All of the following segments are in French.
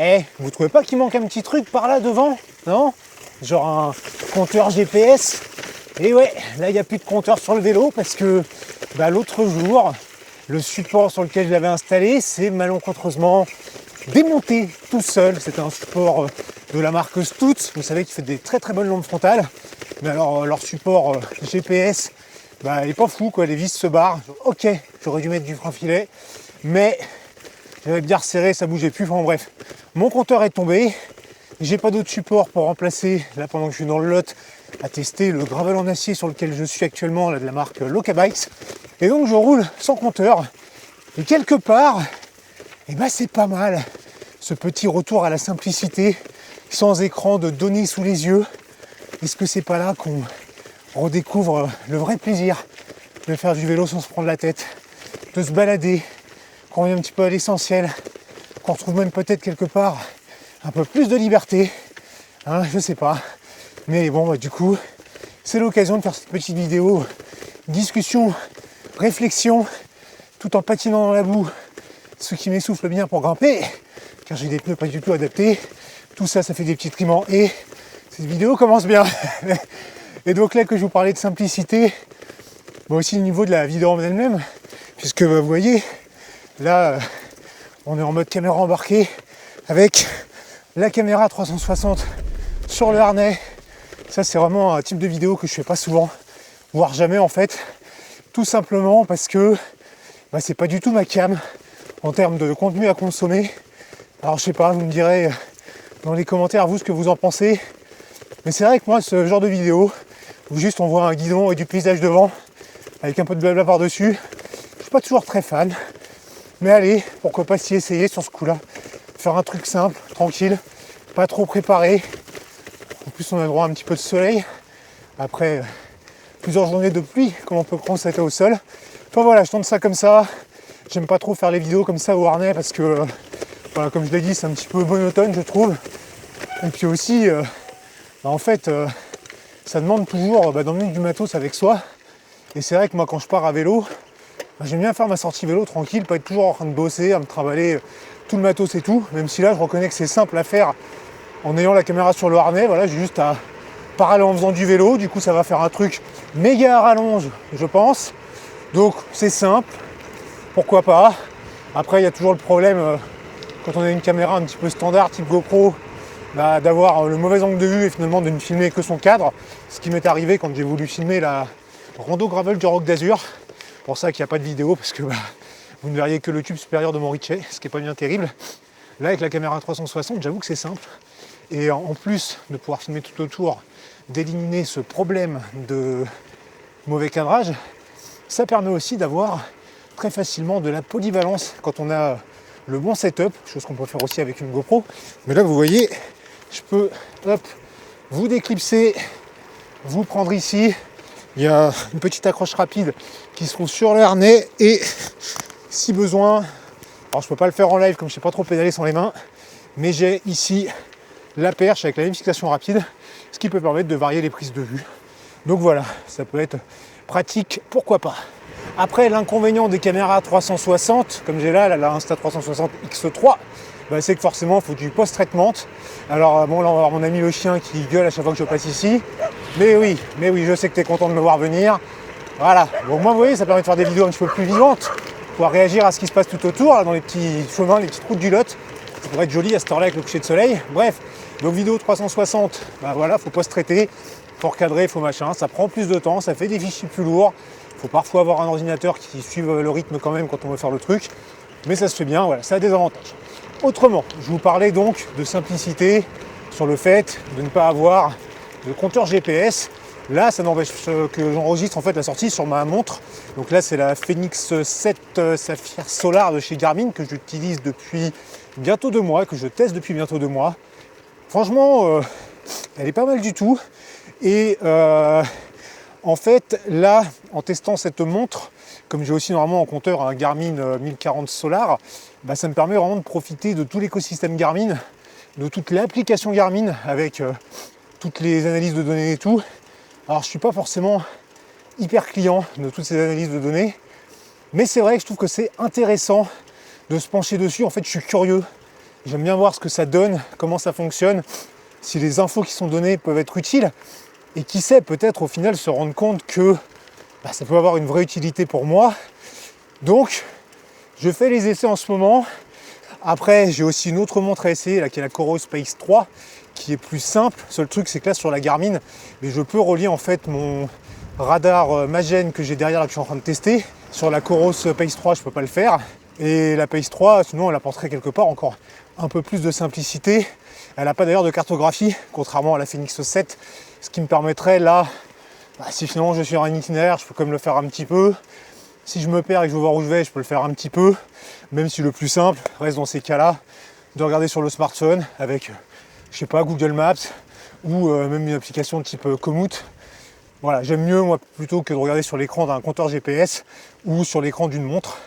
Eh, vous trouvez pas qu'il manque un petit truc par là devant? Non? Genre un compteur GPS? Et ouais, là il n'y a plus de compteur sur le vélo parce que l'autre jour, le support sur lequel je l'avais installé s'est malencontreusement démonté tout seul. C'était un support de la marque Stutz, vous savez, qui fait des très très bonnes lampes frontales. Mais alors leur support GPS, il est pas fou quoi, les vis se barrent. Ok, j'aurais dû mettre du frein filet, mais j'avais bien resserré, ça bougeait plus. Enfin bref, mon compteur est tombé. J'ai pas d'autre support pour remplacer, là pendant que je suis dans le lot, à tester le gravel en acier sur lequel je suis actuellement, là, de la marque Lokabikes. Et donc je roule sans compteur. Et quelque part, c'est pas mal. Ce petit retour à la simplicité, sans écran, de données sous les yeux. Est-ce que c'est pas là qu'on redécouvre le vrai plaisir de faire du vélo sans se prendre la tête, de se balader, qu'on revient un petit peu à l'essentiel, qu'on retrouve même peut-être quelque part un peu plus de liberté, je sais pas. Mais bon, du coup, c'est l'occasion de faire cette petite vidéo, discussion, réflexion, tout en patinant dans la boue, ce qui m'essouffle bien pour grimper, car j'ai des pneus pas du tout adaptés. Tout ça, ça fait des petits triments et cette vidéo commence bien. Et donc là que je vous parlais de simplicité, aussi au niveau de la vidéo en elle-même, puisque vous voyez, là, on est en mode caméra embarquée avec la caméra 360 sur le harnais. Ça, c'est vraiment un type de vidéo que je fais pas souvent, voire jamais en fait, tout simplement parce que c'est pas du tout ma cam en termes de contenu à consommer. Alors je sais pas, vous me direz dans les commentaires vous ce que vous en pensez, mais c'est vrai que moi ce genre de vidéo où juste on voit un guidon et du paysage devant avec un peu de blabla par dessus, je suis pas toujours très fan, mais allez, pourquoi pas s'y essayer sur ce coup là, faire un truc simple, tranquille, pas trop préparé. En plus on a droit à un petit peu de soleil après plusieurs journées de pluie, comme on peut constater au sol. Enfin voilà, je tente ça comme ça. J'aime pas trop faire les vidéos comme ça au harnais parce que comme je l'ai dit, c'est un petit peu monotone je trouve. Et puis aussi en fait ça demande toujours d'emmener du matos avec soi. Et c'est vrai que moi quand je pars à vélo, j'aime bien faire ma sortie vélo tranquille, pas être toujours en train de bosser, à me trimballer tout le matos et tout, même si là je reconnais que c'est simple à faire en ayant la caméra sur le harnais. Voilà, j'ai juste à parler en faisant du vélo, du coup ça va faire un truc méga à rallonge je pense, donc c'est simple, pourquoi pas. Après il y a toujours le problème quand on a une caméra un petit peu standard type GoPro, d'avoir le mauvais angle de vue et finalement de ne filmer que son cadre, ce qui m'est arrivé quand j'ai voulu filmer la rando gravel du Roc d'Azur. Pour ça qu'il n'y a pas de vidéo parce que vous ne verriez que le tube supérieur de mon Ritchey, ce qui n'est pas bien terrible. Là avec la caméra 360, j'avoue que c'est simple. Et en plus de pouvoir filmer tout autour, d'éliminer ce problème de mauvais cadrage, ça permet aussi d'avoir très facilement de la polyvalence quand on a le bon setup, chose qu'on peut faire aussi avec une GoPro. Mais là vous voyez, je peux vous déclipser, vous prendre ici. Il y a une petite accroche rapide qui se trouve sur le harnais et si besoin, alors je peux pas le faire en live comme je sais pas trop pédaler sans les mains, mais j'ai ici la perche avec la même fixation rapide, ce qui peut permettre de varier les prises de vue. Donc voilà, ça peut être pratique, pourquoi pas. Après, l'inconvénient des caméras 360, comme j'ai là la Insta360 X3, c'est que forcément il faut du post-traitement. Alors bon, là on va avoir mon ami le chien qui gueule à chaque fois que je passe ici. Mais oui, je sais que tu es content de me voir venir. Voilà, donc moi vous voyez, ça permet de faire des vidéos un petit peu plus vivantes, pouvoir réagir à ce qui se passe tout autour, là, dans les petits chemins, les petites routes du Lot. Ça pourrait être joli à cette heure-là avec le coucher de soleil. Bref, donc vidéo 360, faut post-traiter, faut recadrer, faut machin, ça prend plus de temps, ça fait des fichiers plus lourds. Il faut parfois avoir un ordinateur qui suive le rythme quand même quand on veut faire le truc. Mais ça se fait bien, voilà, ça a des avantages. Autrement, je vous parlais donc de simplicité, sur le fait de ne pas avoir de compteur GPS. Là, ça n'empêche que j'enregistre en fait la sortie sur ma montre. Donc là, c'est la Fenix 7 Saphir Solar de chez Garmin que j'utilise depuis bientôt 2 mois, que je teste depuis bientôt 2 mois. Franchement, elle est pas mal du tout. Et en fait, là, en testant cette montre, comme j'ai aussi normalement en compteur un Garmin 1040 Solar, ça me permet vraiment de profiter de tout l'écosystème Garmin, de toute l'application Garmin avec toutes les analyses de données et tout. Alors je ne suis pas forcément hyper client de toutes ces analyses de données, mais c'est vrai que je trouve que c'est intéressant de se pencher dessus. En fait, je suis curieux J'aime bien voir ce que ça donne, comment ça fonctionne, si les infos qui sont données peuvent être utiles. Et qui sait, peut-être au final se rendre compte que ça peut avoir une vraie utilité pour moi. Donc, je fais les essais en ce moment. Après, j'ai aussi une autre montre à essayer, là, qui est la Coros Space 3, qui est plus simple. Seul truc, c'est que là, sur la Garmin, mais je peux relier en fait mon radar Magen que j'ai derrière, là, que je suis en train de tester. Sur la Coros Pace 3, je ne peux pas le faire. Et la Pace 3, sinon, elle apporterait quelque part encore un peu plus de simplicité. Elle n'a pas d'ailleurs de cartographie, contrairement à la Phoenix 7, ce qui me permettrait là, si finalement je suis sur un itinéraire, je peux quand même le faire un petit peu. Si je me perds et que je veux voir où je vais, je peux le faire un petit peu, même si le plus simple reste dans ces cas-là de regarder sur le smartphone avec, je sais pas, Google Maps ou même une application de type Komoot. Voilà, j'aime mieux moi plutôt que de regarder sur l'écran d'un compteur GPS ou sur l'écran d'une montre.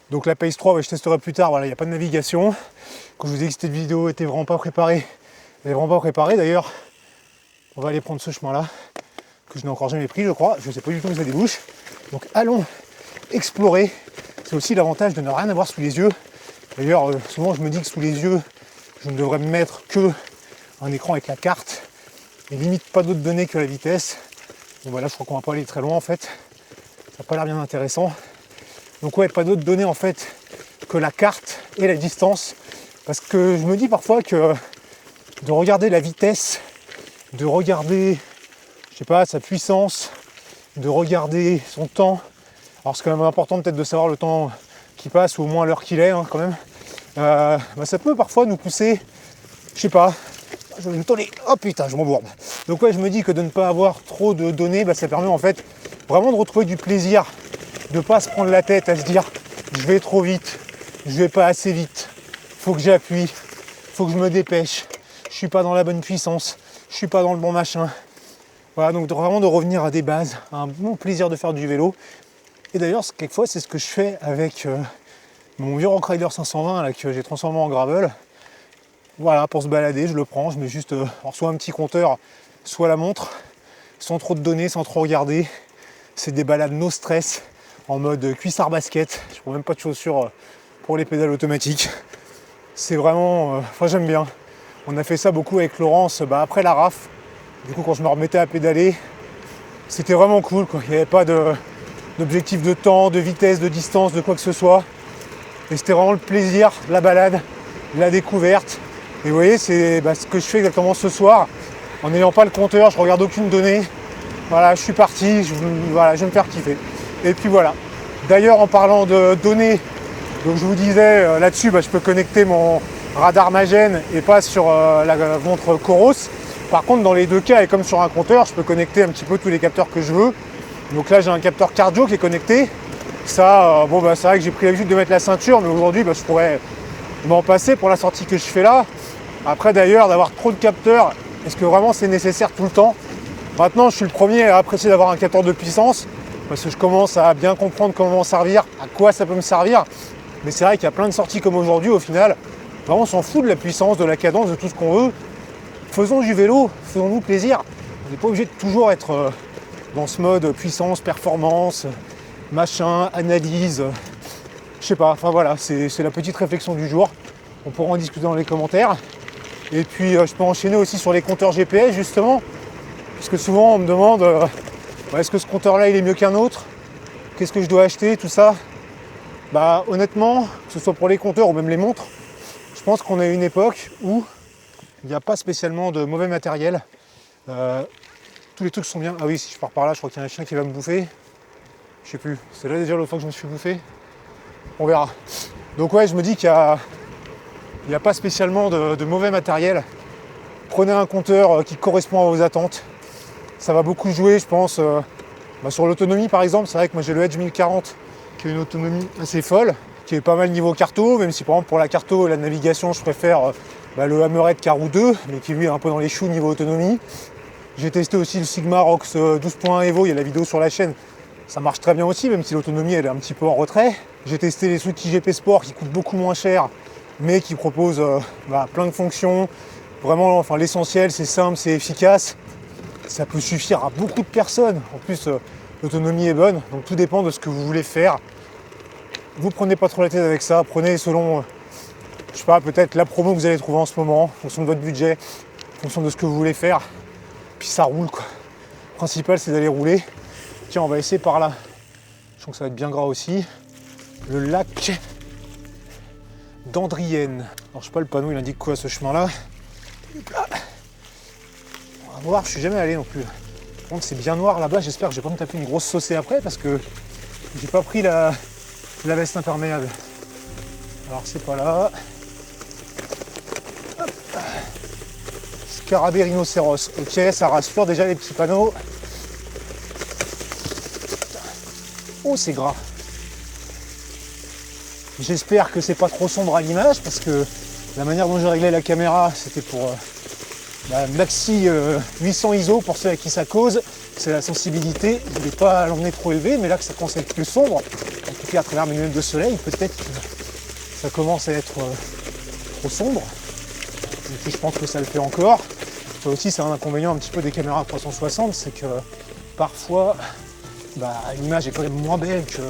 Donc la Pace 3, je testerai plus tard, voilà, il n'y a pas de navigation. Quand je vous ai dit que cette vidéo était vraiment pas préparée, elle est vraiment pas préparée. D'ailleurs, on va aller prendre ce chemin-là, que je n'ai encore jamais pris, je crois. Je ne sais pas du tout où ça débouche. Donc allons explorer. C'est aussi l'avantage de ne rien avoir sous les yeux. D'ailleurs, souvent je me dis que sous les yeux, je ne devrais me mettre que un écran avec la carte et limite pas d'autres données que la vitesse. Bon voilà, je crois qu'on va pas aller très loin en fait. Ça n'a pas l'air bien intéressant. Donc ouais, pas d'autres données en fait que la carte et la distance. Parce que je me dis parfois que de regarder la vitesse, de regarder, je sais pas, sa puissance, de regarder son temps. Alors c'est quand même important peut-être de savoir le temps qui passe ou au moins l'heure qu'il est quand même. Ça peut parfois nous pousser, je sais pas, je vais me tourner, oh putain je m'embourbe. Donc ouais, je me dis que de ne pas avoir trop de données, ça permet en fait vraiment de retrouver du plaisir, de ne pas se prendre la tête à se dire je vais trop vite, je vais pas assez vite, faut que j'appuie, faut que je me dépêche, je suis pas dans la bonne puissance, je suis pas dans le bon machin. Voilà, donc vraiment de revenir à des bases, à un bon plaisir de faire du vélo. Et d'ailleurs, quelquefois, c'est ce que je fais avec mon vieux Rockrider 520 là, que j'ai transformé en gravel. Voilà, pour se balader, je le prends, je mets juste soit un petit compteur, soit la montre, sans trop de données, sans trop regarder. C'est des balades no stress, en mode cuissard basket. Je prends même pas de chaussures pour les pédales automatiques. C'est vraiment, j'aime bien. On a fait ça beaucoup avec Laurence après la RAF. Du coup, quand je me remettais à pédaler, c'était vraiment cool, quoi. Il n'y avait pas d'objectif de temps, de vitesse, de distance, de quoi que ce soit. Et c'était vraiment le plaisir de la balade, de la découverte. Et vous voyez, c'est ce que je fais exactement ce soir. En n'ayant pas le compteur, je regarde aucune donnée. Voilà, je suis parti, je vais me faire kiffer. Et puis voilà. D'ailleurs, en parlant de données, donc je vous disais là-dessus, je peux connecter mon radar Magen et pas sur la montre Coros. Par contre, dans les deux cas, et comme sur un compteur, je peux connecter un petit peu tous les capteurs que je veux. Donc là, j'ai un capteur cardio qui est connecté. Ça, c'est vrai que j'ai pris l'habitude de mettre la ceinture, mais aujourd'hui, je pourrais m'en passer pour la sortie que je fais là. Après, d'ailleurs, d'avoir trop de capteurs, est-ce que vraiment c'est nécessaire tout le temps? Maintenant, je suis le premier à apprécier d'avoir un capteur de puissance, parce que je commence à bien comprendre comment m'en servir, à quoi ça peut me servir. Mais c'est vrai qu'il y a plein de sorties comme aujourd'hui, au final, vraiment on s'en fout de la puissance, de la cadence, de tout ce qu'on veut. Faisons du vélo, faisons-nous plaisir. On n'est pas obligé de toujours être dans ce mode puissance, performance, machin, analyse. Je sais pas, voilà, c'est la petite réflexion du jour. On pourra en discuter dans les commentaires. Et puis je peux enchaîner aussi sur les compteurs GPS justement. Parce que souvent on me demande est-ce que ce compteur-là il est mieux qu'un autre? Qu'est-ce que je dois acheter? Tout ça. Honnêtement, que ce soit pour les compteurs ou même les montres, je pense qu'on est à une époque où il n'y a pas spécialement de mauvais matériel. Tous les trucs sont bien. Ah oui, si je pars par là, je crois qu'il y a un chien qui va me bouffer. Je sais plus. C'est là déjà l'autre fois que je me suis bouffé. On verra. Donc ouais, je me dis qu'il n'y a pas spécialement de mauvais matériel. Prenez un compteur qui correspond à vos attentes. Ça va beaucoup jouer, je pense, sur l'autonomie par exemple. C'est vrai que moi j'ai le Edge 1040 qui a une autonomie assez folle, qui est pas mal niveau carto, même si par exemple pour la carto et la navigation, je préfère le Hammerhead Karoo 2, mais qui lui est un peu dans les choux niveau autonomie. J'ai testé aussi le Sigma Rox 12.1 Evo, il y a la vidéo sur la chaîne. Ça marche très bien aussi, même si l'autonomie elle est un petit peu en retrait. J'ai testé les Suzuki GP Sport qui coûtent beaucoup moins cher, mais qui proposent plein de fonctions. Vraiment, l'essentiel, c'est simple, c'est efficace. Ça peut suffire à beaucoup de personnes. En plus, l'autonomie est bonne, donc tout dépend de ce que vous voulez faire. Vous prenez pas trop la tête avec ça, prenez selon je sais pas, peut-être la promo que vous allez trouver en ce moment, en fonction de votre budget, en fonction de ce que vous voulez faire. Puis ça roule quoi. Le principal c'est d'aller rouler. Tiens, on va essayer par là. Je sens que ça va être bien gras aussi. Le lac d'Andrienne. Alors je sais pas, le panneau il indique quoi ce chemin-là. On va voir, je suis jamais allé non plus. Par contre c'est bien noir là-bas, j'espère que je vais pas me taper une grosse saucée après parce que j'ai pas pris la veste imperméable. Alors c'est pas là. Hop. Scarabée rhinocéros. Ok, ça rassure déjà les petits panneaux. Oh c'est gras. J'espère que c'est pas trop sombre à l'image parce que la manière dont j'ai réglé la caméra c'était pour maxi 800 ISO pour ceux à qui ça cause. C'est la sensibilité, je ne voulais pas l'emmener trop élevé, mais là que ça commence à être plus sombre, en tout cas à travers mes lunettes de soleil, peut-être que ça commence à être trop sombre. Et puis je pense que ça le fait encore. Ça aussi c'est un inconvénient un petit peu des caméras 360, c'est que parfois l'image est quand même moins belle que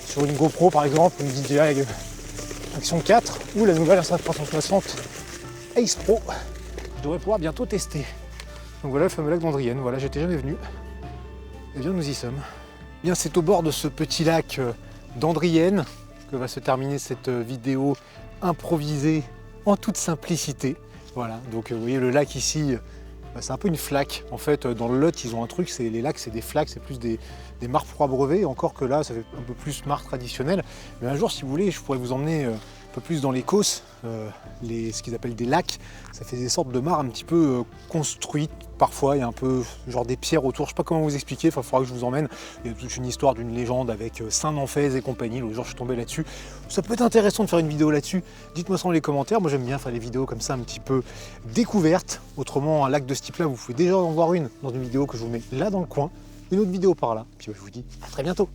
sur une GoPro par exemple, une DJI Action 4 ou la nouvelle Insta360 Ace Pro. Je devrais pouvoir bientôt tester. Donc voilà le fameux lac d'Andrienne, voilà, j'étais jamais venu. Et bien nous y sommes. Bien, c'est au bord de ce petit lac d'Andrienne que va se terminer cette vidéo improvisée en toute simplicité. Voilà, donc vous voyez le lac ici, c'est un peu une flaque. En fait, dans le Lot, ils ont un truc, c'est les lacs, c'est des flaques, c'est plus des mares pour abreuver. Encore que là, ça fait un peu plus mare traditionnelle. Mais un jour, si vous voulez, je pourrais vous emmener un peu plus dans l'Écosse, ce qu'ils appellent des lacs. Ça fait des sortes de mares un petit peu construites. Parfois, il y a un peu genre des pierres autour. Je sais pas comment vous expliquer, il faudra que je vous emmène. Il y a toute une histoire d'une légende avec Saint-Namphèse et compagnie. L'autre jour, je suis tombé là-dessus. Ça peut être intéressant de faire une vidéo là-dessus. Dites-moi ça dans les commentaires. Moi, j'aime bien faire des vidéos comme ça, un petit peu découvertes. Autrement, un lac de ce type-là, vous pouvez déjà en voir une dans une vidéo que je vous mets là dans le coin. Une autre vidéo par là. Puis je vous dis à très bientôt.